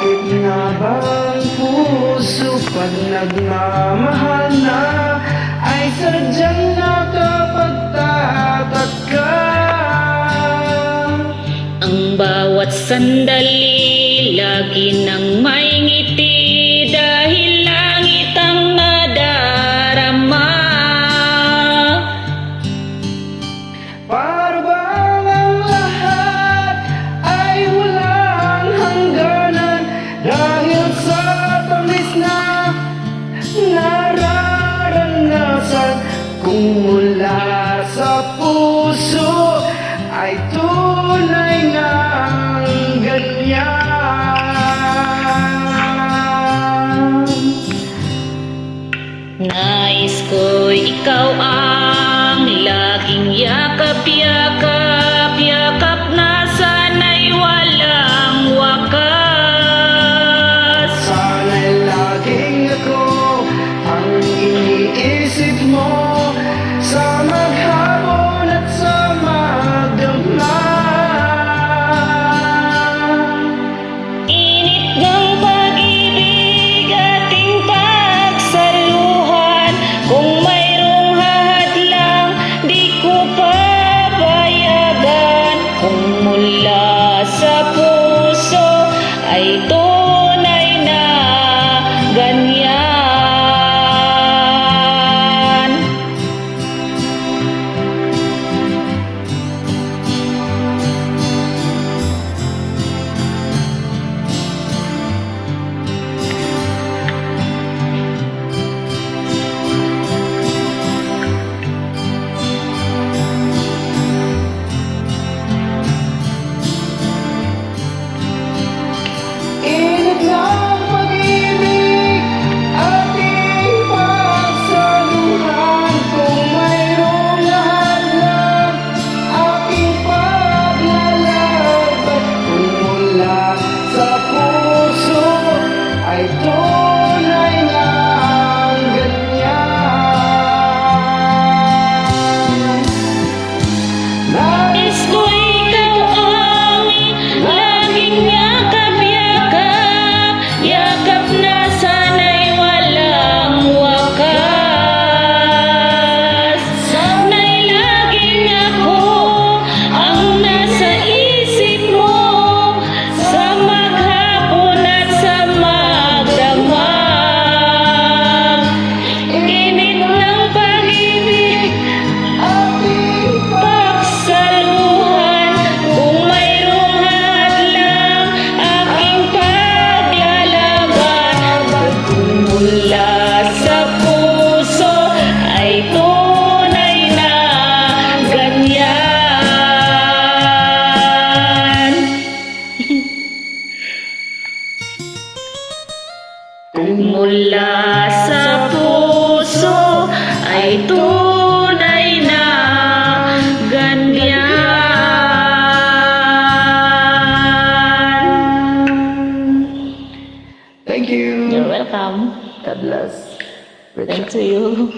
Bakit nga bang puso pag nagmamahal na ay sadyang nakapagtataka? Ang bawat sandali lagi nang may ngiti dahil langit ang nadarama. Para bang ang lahat ay walang hangganan dahil sa tamis na nararanasan. Kung mula sa puso ay tunay ngang ganyan. Nais ko'y ikaw ang laging yakap-yakap, yakap na sana'y walang wakas. Sana'y laging ako ang iniisip mo sa maghapon at sa magdamag. Init ng pag-ibig ating pagsaluhan, kung mayroong hahadlang di ko papayagan. Kung mula sa puso ay tunay na ganyan. Init ng pag-ibig ating pagsaluhan, kung mayroong lahadlang aking paglalaban. Kung mula sa puso ay tunay ngang ganyan. Nais ko ikaw ang laging yakap-yakap, yakap na sana'y walang wakas. Sana'y laging ako ang nasa isip mo sa maghapon at sa magdamag. Init ng pag-ibig Ating pagsaluhan, kung mayroong hadlang aking paglalaban. Kung mula sa puso ay tunay na ganyan. Kung mula sa puso ay tunay na ganyan. Thank you. You're welcome. God bless. Thank you.